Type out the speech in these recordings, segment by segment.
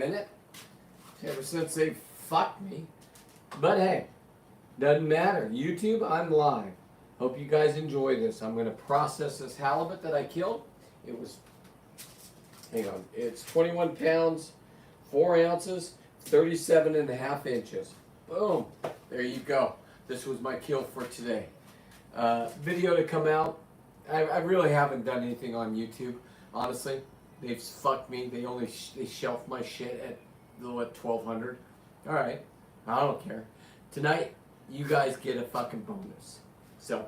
minute ever since they fucked me. But hey, doesn't matter. YouTube, I'm live. Hope you guys enjoy this. I'm going to process this halibut that I killed. It was, hang on, it's 21 pounds, 4 ounces, 37 and a half inches. Boom. There you go. This was my kill for today. Video to come out. I really haven't done anything on YouTube, honestly. They've fucked me. They shelf my shit at what, 1,200. All right, I don't care. Tonight, you guys get a fucking bonus. So,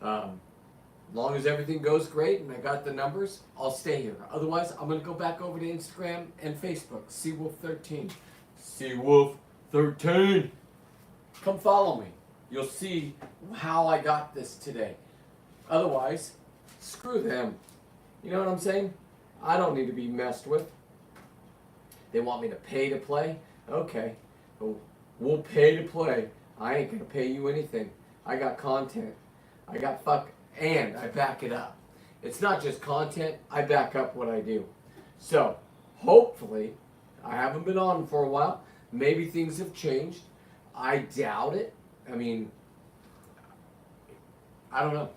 long as everything goes great and I got the numbers, I'll stay here. Otherwise, I'm gonna go back over to Instagram and Facebook. Seawolf13. Seawolf13. Come follow me. You'll see how I got this today. Otherwise, screw them. You know what I'm saying? I don't need to be messed with. They want me to pay to play? Okay. We'll pay to play. I ain't gonna pay you anything. I got content. I got and I back it up. It's not just content, I back up what I do. So, hopefully, I haven't been on for a while. Maybe things have changed. I doubt it. I mean, I don't know.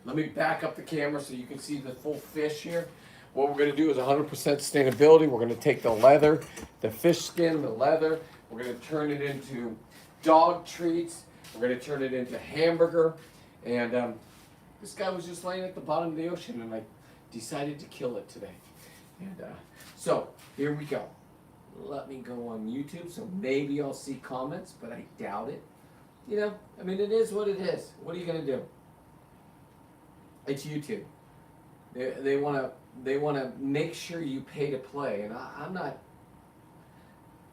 Let me back up the camera so you can see the full fish here. What we're going to do is 100% sustainability. We're going to take the leather, the fish skin, the leather. We're going to turn it into dog treats. We're going to turn it into hamburger. And this guy was just laying at the bottom of the ocean, and I decided to kill it today. And so here we go. Let me go on YouTube, so maybe I'll see comments, but I doubt it. You know, I mean, it is what it is. What are you going to do? It's YouTube. They want to make sure you pay to play, and I'm not.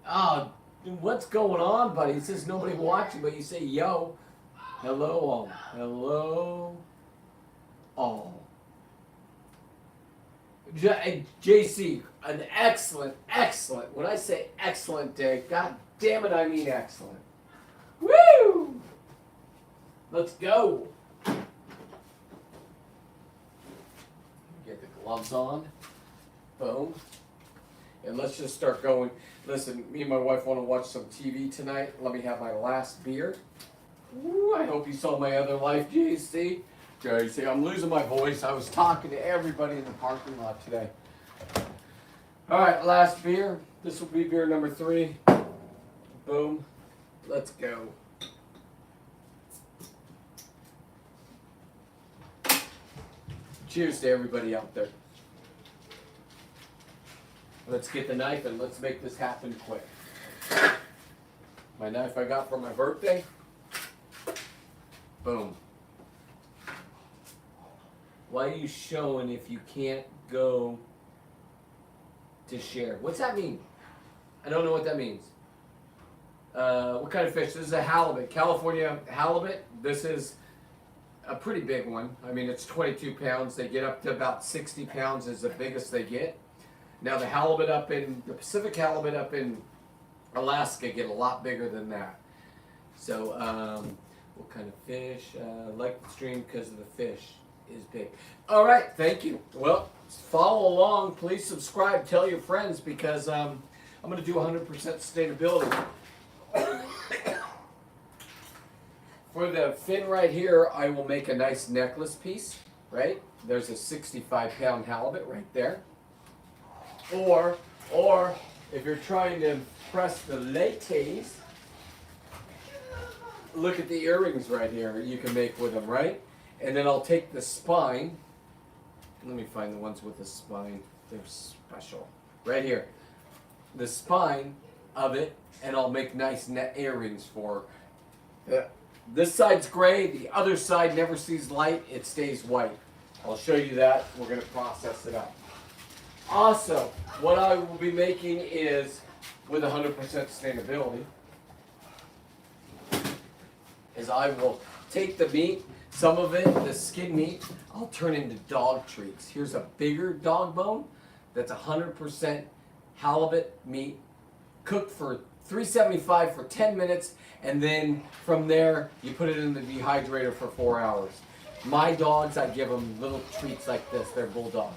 Oh, what's going on, buddy? It says nobody watching, but you say yo, hello all. JC, an excellent. When I say excellent day, God damn it, I mean excellent. Woo! Let's go. Get the gloves on. Boom. And let's just start going. Listen, me and my wife want to watch some TV tonight. Let me have my last beer. Woo, I hope you saw my other life, JC. JC, I'm losing my voice. I was talking to everybody in the parking lot today. All right, last beer. This will be beer number 3. Boom. Let's go. Cheers to everybody out there. Let's get the knife and let's make this happen quick. My knife I got for my birthday. Boom. Why are you showing if you can't go to share? What's that mean? I don't know what that means. What kind of fish? This is a halibut. California halibut. This is a pretty big one. I mean, it's 22 pounds. They get up to about 60 pounds is the biggest they get. Now the Pacific halibut up in Alaska get a lot bigger than that. So, what kind of fish? Like the stream because of the fish is big. All right, thank you. Well, follow along. Please subscribe. Tell your friends because I'm going to do 100% sustainability. For the fin right here, I will make a nice necklace piece, right? There's a 65-pound halibut right there. Or if you're trying to impress the ladies, look at the earrings right here you can make with them, right? And then I'll take the spine. Let me find the ones with the spine. They're special. Right here. The spine of it, and I'll make nice net earrings for this side's gray, the other side never sees light, it stays white. I'll show you that. We're going to process it up. Also, what I will be making is, with 100% sustainability, is I will take the meat, some of it, the skin meat, I'll turn into dog treats. Here's a bigger dog bone that's 100% halibut meat, cooked for $375 for 10 minutes, and then from there, you put it in the dehydrator for 4 hours. My dogs, I give them little treats like this. They're bulldogs.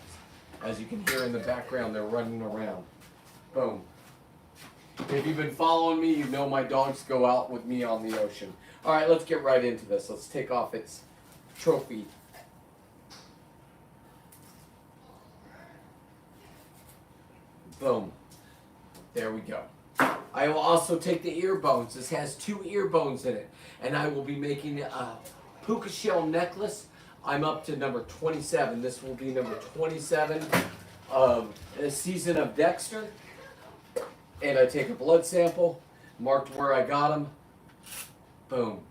As you can hear in the background, they're running around. Boom. If you've been following me, you know my dogs go out with me on the ocean. All right, let's get right into this. Let's take off its trophy. Boom. There we go. I will also take the ear bones. This has 2 ear bones in it. And I will be making a puka shell necklace. I'm up to number 27. This will be number 27 of a season of Dexter. And I take a blood sample, marked where I got them. Boom.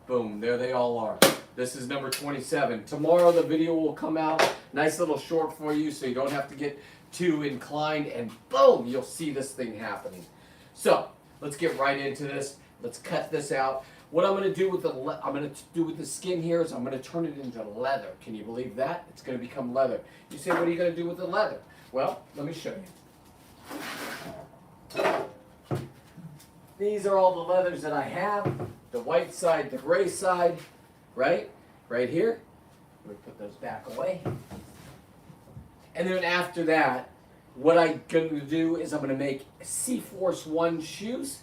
Boom. There they all are. This is number 27. Tomorrow the video will come out. Nice little short for you so you don't have to get too inclined. And boom, you'll see this thing happening. So, let's get right into this. Let's cut this out. What I'm going to do with the skin here is I'm going to turn it into leather. Can you believe that? It's going to become leather. You say, what are you going to do with the leather? Well, let me show you. These are all the leathers that I have. The white side, the gray side, right? Right here. Let me put those back away. And then after that, what I'm going to do is I'm going to make C-Force 1 shoes.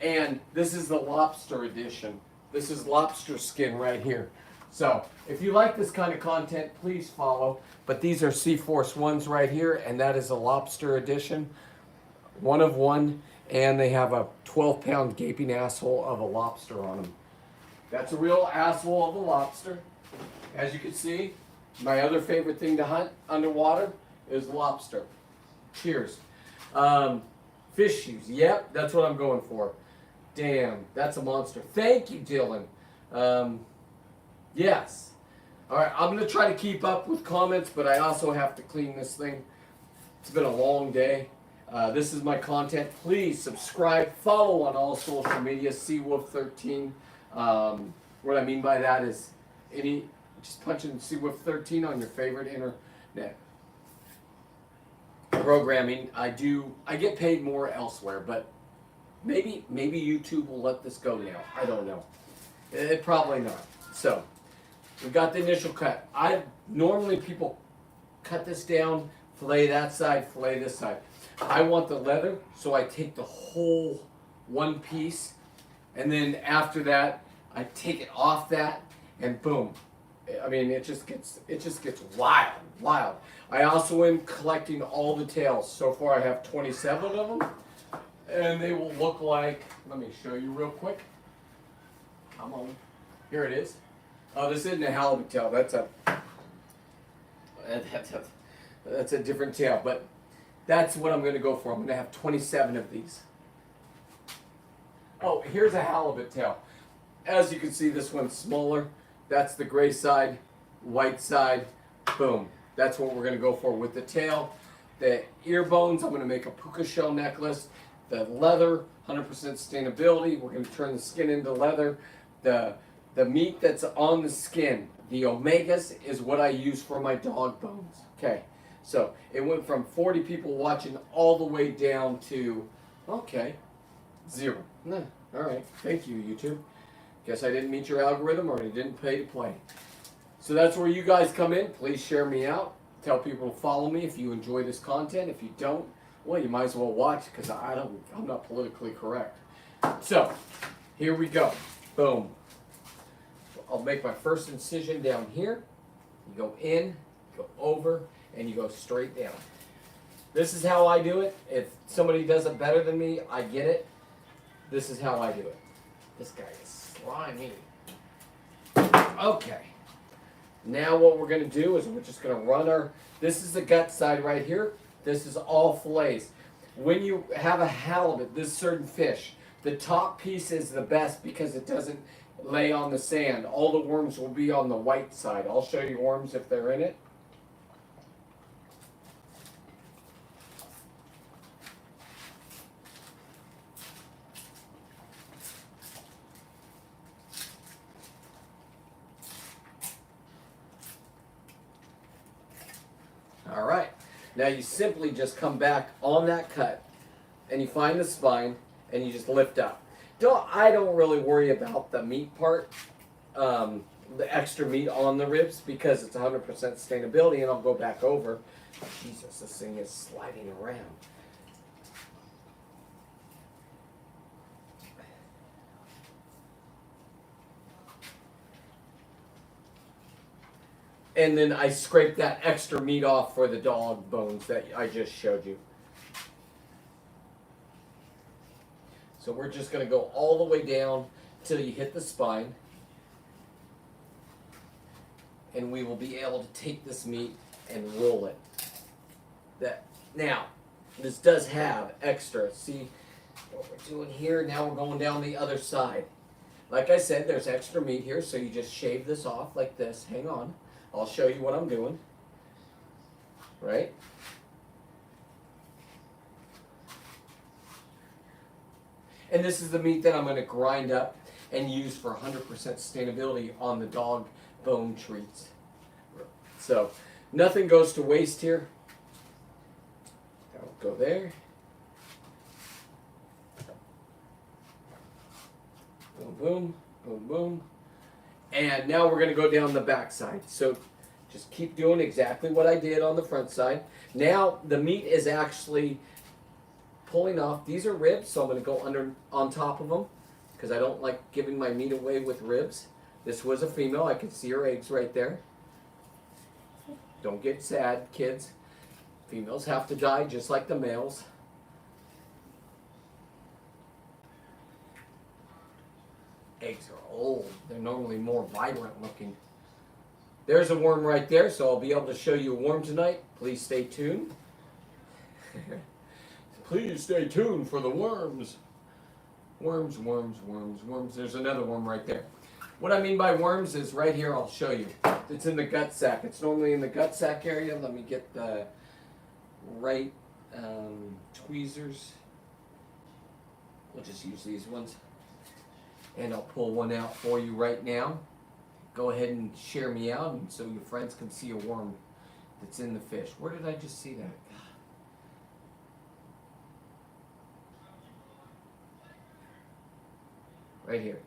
And this is the lobster edition. This is lobster skin right here. So, if you like this kind of content, please follow. But these are C-Force 1s right here, and that is a lobster edition. 1 of 1, and they have a 12-pound gaping asshole of a lobster on them. That's a real asshole of a lobster. As you can see, my other favorite thing to hunt underwater is lobster. Cheers. Fish shoes. Yep, that's what I'm going for. Damn, that's a monster. Thank you, Dylan. Yes. All right, I'm going to try to keep up with comments, but I also have to clean this thing. It's been a long day. This is my content. Please subscribe, follow on all social media, Seawolf13. What I mean by that is just punch in Seawolf13 on your favorite internet programming. I get paid more elsewhere, but maybe YouTube will let this go now. I don't know. It probably not. So we got the initial cut. Normally people cut this down, fillet that side, fillet this side. I want the leather, so I take the whole one piece, and then after that I take it off that, and boom. I mean, it just gets wild. I also am collecting all the tails. So far I have 27 of them, and they will look like, let me show you real quick. Come on. Here it is. Oh, this isn't a halibut tail. That's a different tail, but that's what I'm going to go for. I'm going to have 27 of these. Oh, here's a halibut tail. As you can see, this one's smaller. That's the gray side, white side, boom. That's what we're going to go for with the tail. The ear bones, I'm going to make a puka shell necklace. The leather, 100% sustainability. We're going to turn the skin into leather. The meat that's on the skin, the omegas, is what I use for my dog bones. Okay, so it went from 40 people watching all the way down to, okay, 0. All right, thank you, YouTube. Guess I didn't meet your algorithm, or I didn't pay to play. So that's where you guys come in. Please share me out. Tell people to follow me if you enjoy this content. If you don't, well, you might as well watch, because I'm not politically correct. So here we go. Boom. I'll make my first incision down here. You go in, go over, and you go straight down. This is how I do it. If somebody does it better than me, I get it. This is how I do it. This guy is slimy. Okay. Now what we're going to do is we're just going to run this is the gut side right here. This is all fillets. When you have a halibut, this certain fish, the top piece is the best because it doesn't lay on the sand. All the worms will be on the white side. I'll show you worms if they're in it. All right. Now you simply just come back on that cut and you find the spine and you just lift up. I don't really worry about the meat part, the extra meat on the ribs, because it's 100% sustainability, and I'll go back over. Jesus, this thing is sliding around. And then I scrape that extra meat off for the dog bones that I just showed you. So we're just going to go all the way down till you hit the spine. And we will be able to take this meat and roll it. Now, this does have extra. See what we're doing here? Now we're going down the other side. Like I said, there's extra meat here, so you just shave this off like this. Hang on. I'll show you what I'm doing. Right? And this is the meat that I'm going to grind up and use for 100% sustainability on the dog bone treats. So, nothing goes to waste here. That'll go there. Boom, boom, boom, boom. And now we're going to go down the back side. So just keep doing exactly what I did on the front side. Now the meat is actually pulling off. These are ribs, so I'm going to go on top of them because I don't like giving my meat away with ribs. This was a female. I can see her eggs right there. Don't get sad, kids. Females have to die just like the males. Eggs are old. They're normally more vibrant looking. There's a worm right there, so I'll be able to show you a worm tonight. Please stay tuned. Please stay tuned for the worms. Worms, worms, worms, worms. There's another worm right there. What I mean by worms is right here, I'll show you. It's in the gut sac. It's normally in the gut sac area. Let me get the right tweezers. We'll just use these ones. And I'll pull one out for you right now. Go ahead and share me out and so your friends can see a worm that's in the fish. Where did I just see that? Right here.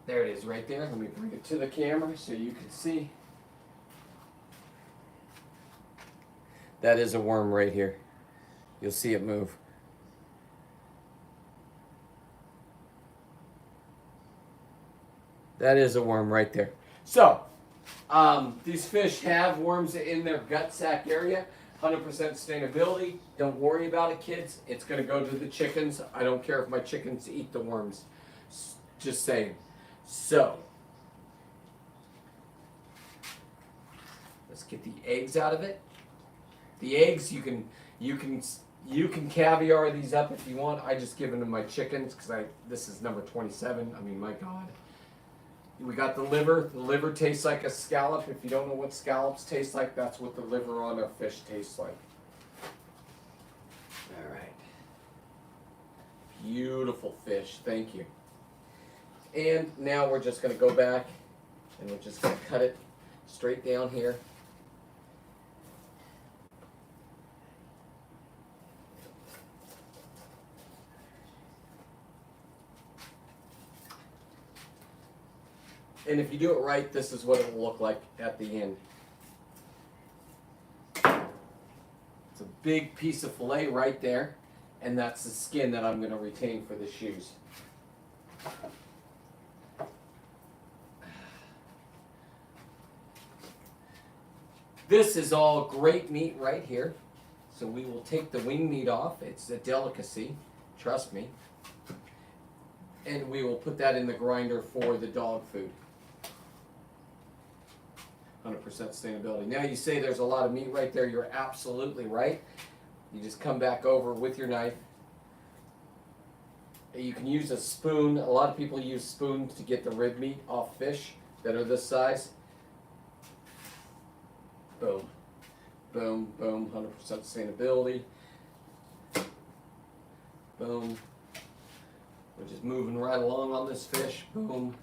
There it is right there. Let me bring it to the camera so you can see. That is a worm right here. You'll see it move. That is a worm right there. So, these fish have worms in their gut sac area. 100% sustainability. Don't worry about it, kids. It's going to go to the chickens. I don't care if my chickens eat the worms. Just saying. So, let's get the eggs out of it. The eggs, you can caviar these up if you want. I just give them to my chickens because this is number 27. I mean, my God. We got the liver. The liver tastes like a scallop. If you don't know what scallops taste like, that's what the liver on a fish tastes like. All right. Beautiful fish. Thank you. And now we're just going to go back and we're just going to cut it straight down here. And if you do it right, this is what it will look like at the end. It's a big piece of filet right there, and that's the skin that I'm going to retain for the shoes. This is all great meat right here. So we will take the wing meat off. It's a delicacy, trust me. And we will put that in the grinder for the dog food. 100% sustainability. Now you say there's a lot of meat right there. You're absolutely right. You just come back over with your knife. You can use a spoon. A lot of people use spoons to get the rib meat off fish that are this size. Boom. Boom, boom, 100% sustainability. Boom. We're just moving right along on this fish. Boom.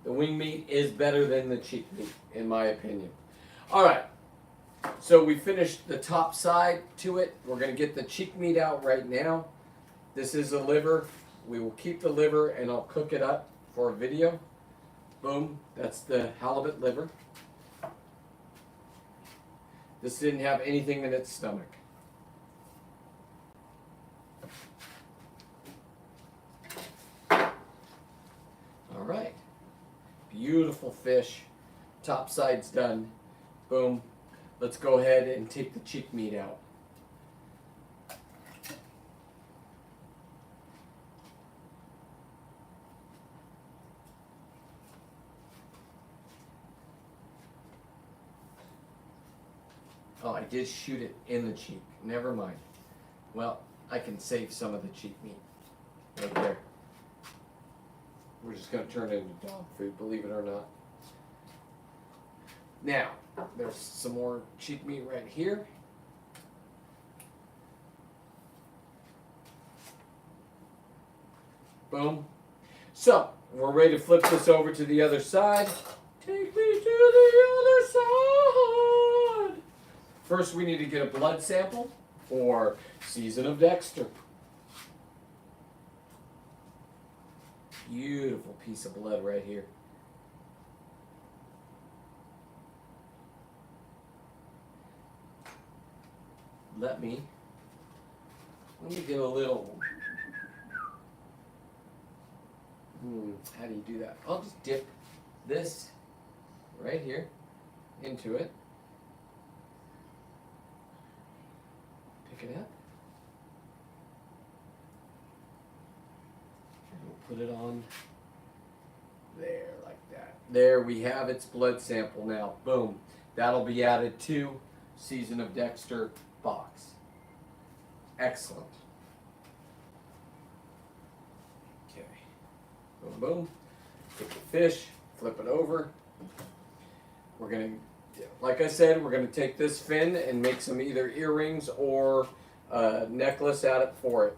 The wing meat is better than the cheek meat, in my opinion. All right. So we finished the top side to it. We're going to get the cheek meat out right now. This is the liver. We will keep the liver and I'll cook it up for a video. Boom. That's the halibut liver. This didn't have anything in its stomach. beautiful fish. Top side's done. Boom. Let's go ahead and take the cheek meat out. Oh, I did shoot it in the cheek. Never mind. Well, I can save some of the cheek meat right there. We're just going to turn it into dog food, believe it or not. Now, there's some more cheek meat right here. Boom. So, we're ready to flip this over to the other side. Take me to the other side. First, we need to get a blood sample for Season of Dexter. Beautiful piece of blood right here. Let me get a little. How do you do that? I'll just dip this right here into it. Pick it up. And we'll put it on there like that. There we have its blood sample now. Boom. That'll be added to Season of Dexter box. Excellent. Okay. Boom, boom. Take the fish, flip it over. We're going to, like I said, we're going to take this fin and make some either earrings or a necklace out of it for it.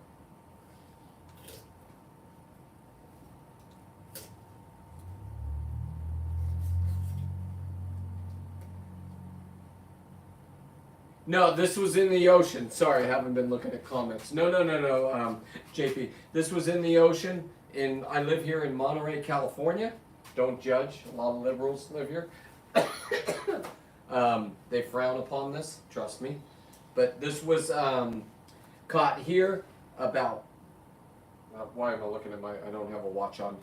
No, this was in the ocean. Sorry, I haven't been looking at comments. No, JP. This was in the ocean. I live here in Monterey, California. Don't judge. A lot of liberals live here. They frown upon this, trust me. But this was caught here about, why am I looking at I don't have a watch on.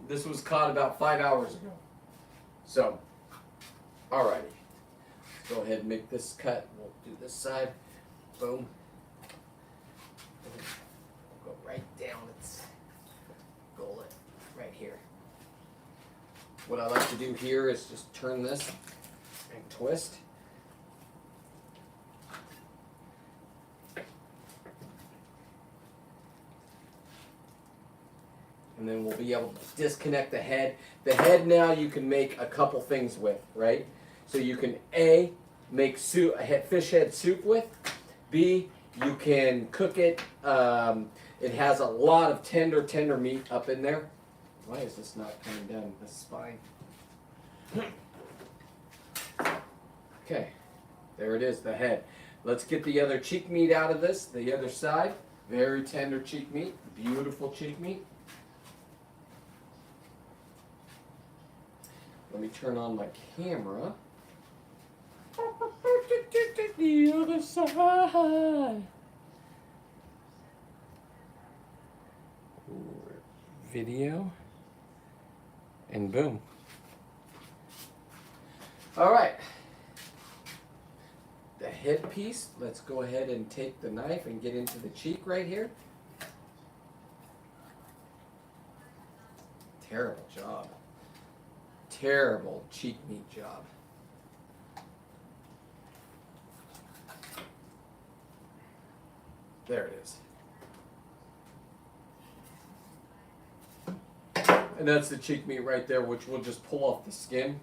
This was caught about 5 hours ago. So, alrighty. Go ahead and make this cut. We'll do this side. Boom. We'll go right down its gullet right here. What I like to do here is just turn this and twist. And then we'll be able to disconnect the head. The head now you can make a couple things with, right? So you can A, make soup, fish head soup with. B, you can cook it. It has a lot of tender meat up in there. Why is this not coming down the spine? Okay, there it is, the head. Let's get the other cheek meat out of this, the other side. Very tender cheek meat, beautiful cheek meat. Let me turn on my camera. The other side. Video. And boom. All right. The head piece, let's go ahead and take the knife and get into the cheek right here. Terrible job. Terrible cheek meat job. There it is. And that's the cheek meat right there, which we'll just pull off the skin.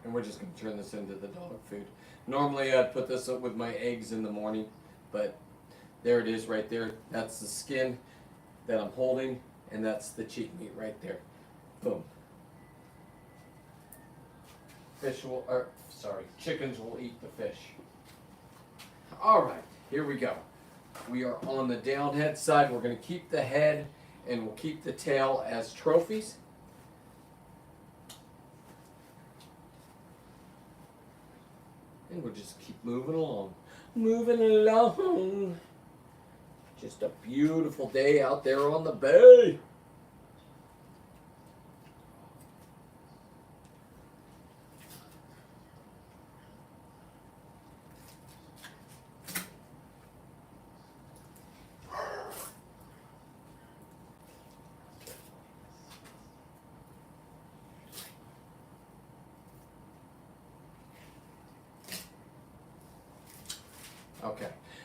And we're just going to turn this into the dog food. Normally I'd put this up with my eggs in the morning, but there it is right there. That's the skin that I'm holding, and that's the cheek meat right there. Boom. Chickens will eat the fish. All right, here we go. We are on the down head side. We're going to keep the head and we'll keep the tail as trophies. And we'll just keep moving along. Moving along. Just a beautiful day out there on the bay.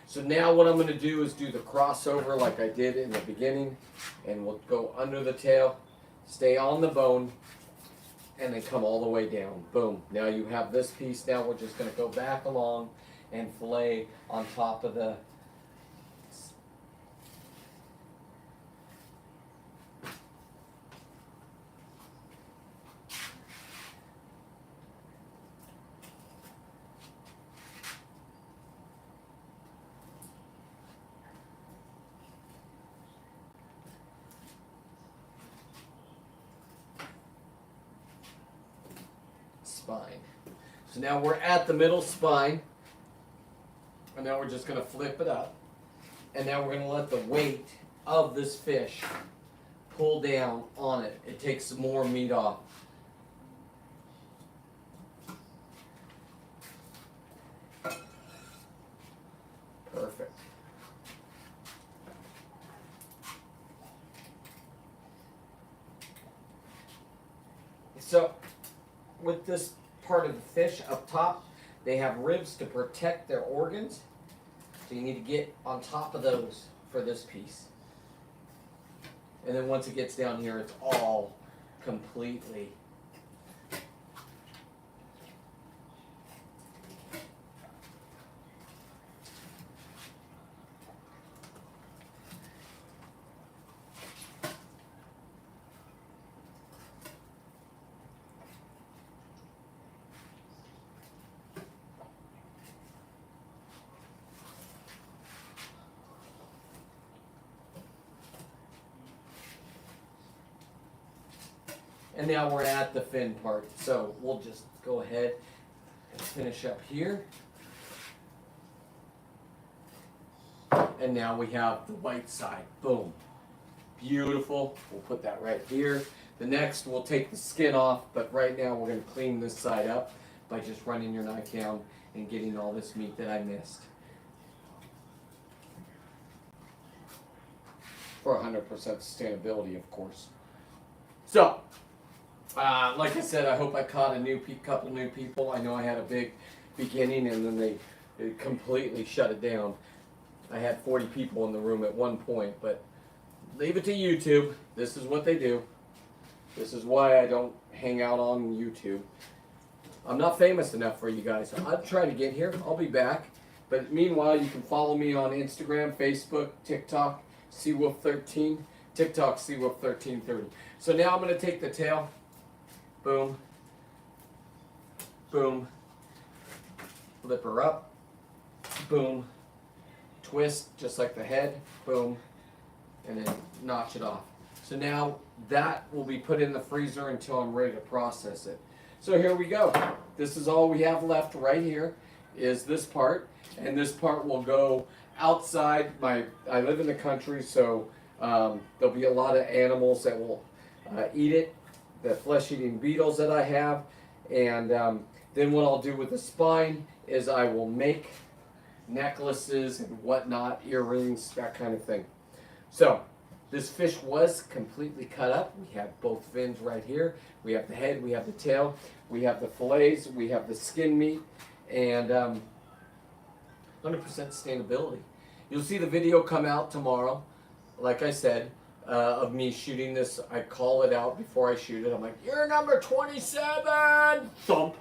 So now what I'm going to do is do the crossover like I did in the beginning, and we'll go under the tail, stay on the bone, and then come all the way down. Boom. Now you have this piece. Now we're just going to go back along and fillet on top of the spine. So now we're at the middle spine, and now we're just going to flip it up, and now we're going to let the weight of this fish pull down on it. It takes some more meat off. Perfect. So with this part of the fish up top, they have ribs to protect their organs. So you need to get on top of those for this piece. And then once it gets down here, it's all completely and now we're at the fin part. So we'll just go ahead and finish up here. And now we have the white side. Boom. Beautiful. We'll put that right here. The next, we'll take the skin off, but right now we're going to clean this side up by just running your knife down and getting all this meat that I missed. For 100% sustainability, of course. So, like I said, I hope I caught a couple new people. I know I had a big beginning, and then they completely shut it down. I had 40 people in the room at one point, but leave it to YouTube. This is what they do. This is why I don't hang out on YouTube. I'm not famous enough for you guys. I'll try to get here. I'll be back. But meanwhile, you can follow me on Instagram, Facebook, TikTok, Seawolf13, TikTok, Seawolf1330. So now I'm going to take the tail. Boom. Boom. Flip her up. Boom. Twist just like the head. Boom. And then notch it off. So now that will be put in the freezer until I'm ready to process it. So here we go. This is all we have left right here is this part. And this part will go outside. I live in the country, so there'll be a lot of animals that will eat it. The flesh-eating beetles that I have, and then what I'll do with the spine is I will make necklaces and whatnot, earrings, that kind of thing. So this fish was completely cut up. We have both fins right here. We have the head, we have the tail, we have the fillets, we have the skin meat, and 100% sustainability. You'll see the video come out tomorrow, like I said. Of me shooting this. I call it out before I shoot it. I'm like, you're number 27! Thump!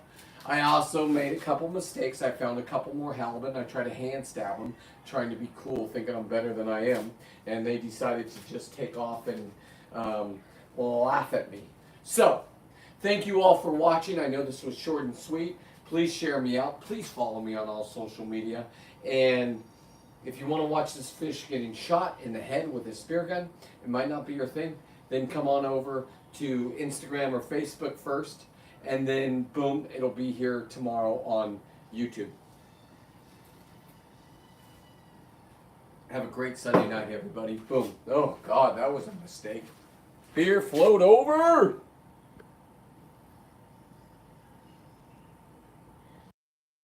I also made a couple mistakes. I found a couple more halibut, and I tried to hand stab them, trying to be cool, thinking I'm better than I am. And they decided to just take off and laugh at me. So, thank you all for watching. I know this was short and sweet. Please share me out. Please follow me on all social media. And if you want to watch this fish getting shot in the head with a spear gun, it might not be your thing, then come on over to Instagram or Facebook first, and then boom, it'll be here tomorrow on YouTube. Have a great Sunday night, everybody. Boom. Oh, God, that was a mistake. Beer flowed over.